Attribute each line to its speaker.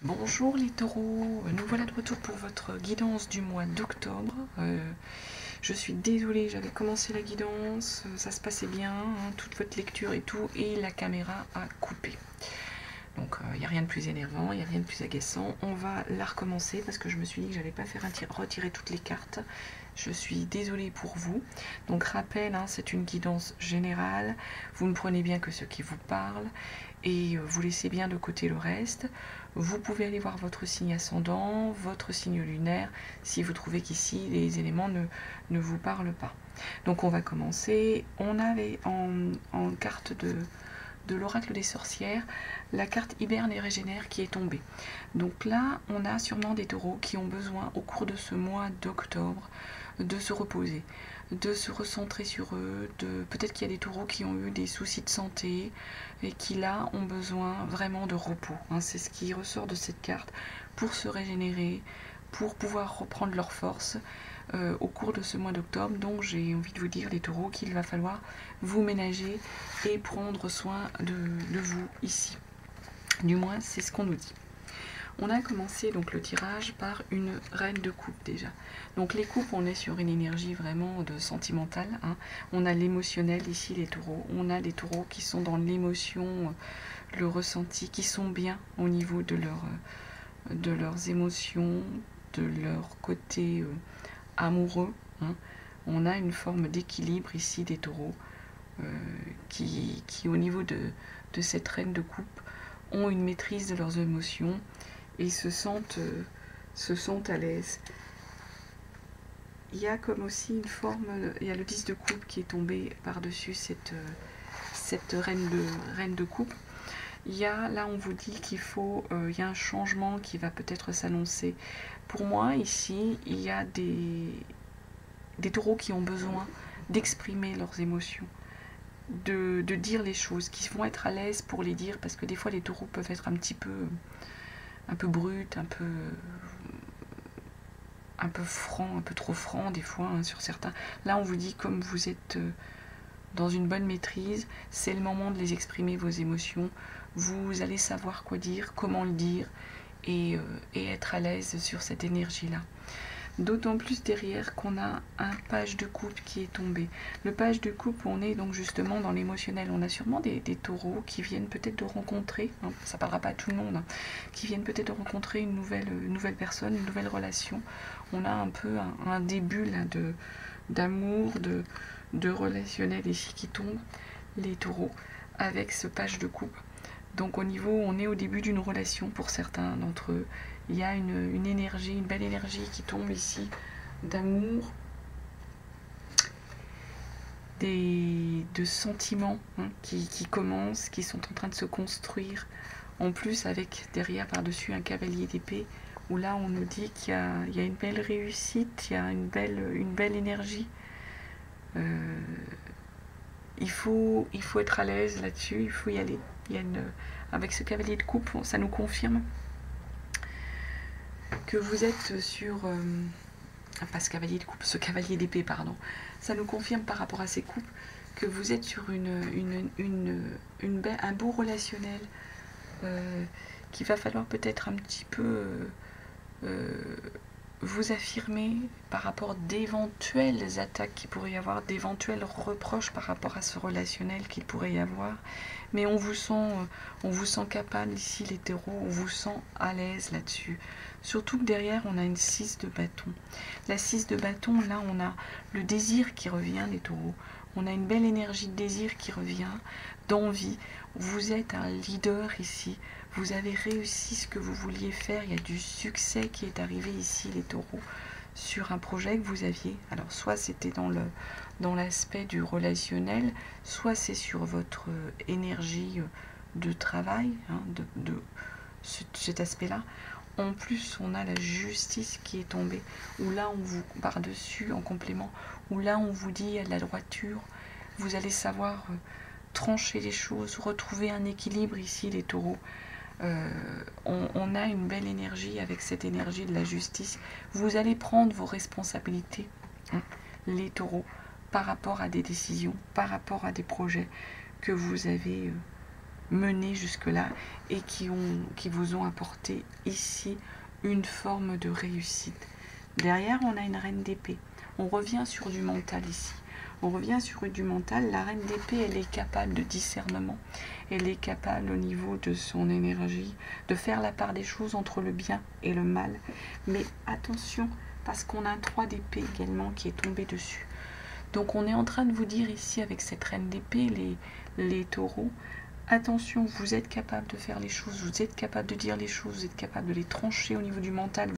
Speaker 1: Bonjour les taureaux, nous voilà de retour pour votre guidance du mois d'octobre. Je suis désolée, j'avais commencé la guidance, ça se passait bien, hein, toute votre lecture et tout, et la caméra a coupé. Donc il n'y a rien de plus énervant, il n'y a rien de plus agaçant. On va la recommencer parce que je me suis dit que j'allais pas faire retirer toutes les cartes. Je suis désolée pour vous. Donc rappel, hein, c'est une guidance générale. Vous ne prenez bien que ce qui vous parle et vous laissez bien de côté le reste. Vous pouvez aller voir votre signe ascendant, votre signe lunaire, si vous trouvez qu'ici les éléments ne vous parlent pas. Donc on va commencer. On avait en carte de l'oracle des sorcières, la carte hiberne et régénère qui est tombée. Donc là, on a sûrement des taureaux qui ont besoin au cours de ce mois d'octobre de se reposer, de se recentrer sur eux, peut-être qu'il y a des taureaux qui ont eu des soucis de santé et qui là ont besoin vraiment de repos. Hein, c'est ce qui ressort de cette carte pour se régénérer, pour pouvoir reprendre leur force au cours de ce mois d'octobre. Donc j'ai envie de vous dire les taureaux qu'il va falloir vous ménager et prendre soin de vous ici. Du moins c'est ce qu'on nous dit. On a commencé donc le tirage par une reine de coupe déjà. Donc les coupes, on est sur une énergie vraiment de sentimentale. Hein. On a l'émotionnel ici, les taureaux. On a des taureaux qui sont dans l'émotion, le ressenti, qui sont bien au niveau de leurs émotions, de leur côté amoureux. Hein. On a une forme d'équilibre ici des taureaux qui au niveau de cette reine de coupe, ont une maîtrise de leurs émotions et se sentent à l'aise. Il y a comme aussi une forme, il y a le 10 de coupe qui est tombé par-dessus cette reine de coupe. Il y a, là on vous dit qu'il faut, il y a un changement qui va peut-être s'annoncer. Pour moi ici, il y a des taureaux qui ont besoin d'exprimer leurs émotions, de dire les choses, qui vont être à l'aise pour les dire, parce que des fois les taureaux peuvent être un peu brut, un peu franc, un peu trop franc des fois hein, sur certains. Là on vous dit comme vous êtes dans une bonne maîtrise, c'est le moment de les exprimer vos émotions. Vous allez savoir quoi dire, comment le dire et être à l'aise sur cette énergie-là. D'autant plus derrière qu'on a un page de coupe qui est tombé. Le page de coupe, on est donc justement dans l'émotionnel. On a sûrement des taureaux qui viennent peut-être de rencontrer, hein, ça ne parlera pas à tout le monde, hein, qui viennent peut-être de rencontrer une nouvelle personne, une nouvelle relation. On a un peu un début là, d'amour, de relationnel ici qui tombe, les taureaux, avec ce page de coupe. Donc au niveau, on est au début d'une relation pour certains d'entre eux. Il y a une énergie, une belle énergie qui tombe ici, d'amour, de sentiments hein, qui commencent, qui sont en train de se construire. En plus, avec derrière par-dessus un cavalier d'épée, où là on nous dit qu'il y a une belle réussite, il y a une belle énergie. Il faut être à l'aise là-dessus, il faut y aller. Avec ce cavalier de coupe, ça nous confirme que vous êtes sur... pas ce cavalier de coupe, ce cavalier d'épée, pardon. Ça nous confirme par rapport à ces coupes que vous êtes sur un beau relationnel qu'il va falloir peut-être un petit peu vous affirmer par rapport d'éventuelles attaques qu'il pourrait y avoir, d'éventuels reproches par rapport à ce relationnel qu'il pourrait y avoir. Mais on vous sent capable ici les taureaux, on vous sent à l'aise là-dessus. Surtout que derrière on a une 6 de bâton. La 6 de bâton, là on a le désir qui revient les taureaux. On a une belle énergie de désir qui revient, d'envie. Vous êtes un leader ici. Vous avez réussi ce que vous vouliez faire. Il y a du succès qui est arrivé ici les taureaux sur un projet que vous aviez. Alors soit c'était dans l'aspect du relationnel, soit c'est sur votre énergie de travail, hein, de cet aspect-là. En plus, on a la justice qui est tombée, où là, on vous, par-dessus, en complément, où là, on vous dit, il y a de la droiture, vous allez savoir trancher les choses, retrouver un équilibre ici, les taureaux. On a une belle énergie avec cette énergie de la justice. Vous allez prendre vos responsabilités, hein, les taureaux, par rapport à des décisions, par rapport à des projets que vous avez mené jusque-là et qui vous ont apporté ici une forme de réussite. Derrière, on a une reine d'épée. On revient sur du mental ici. On revient sur du mental. La reine d'épée, elle est capable de discernement. Elle est capable au niveau de son énergie de faire la part des choses entre le bien et le mal. Mais attention, parce qu'on a un 3 d'épée également qui est tombé dessus. Donc on est en train de vous dire ici avec cette reine d'épée, les taureaux, attention, vous êtes capable de faire les choses, vous êtes capable de dire les choses, vous êtes capable de les trancher au niveau du mental.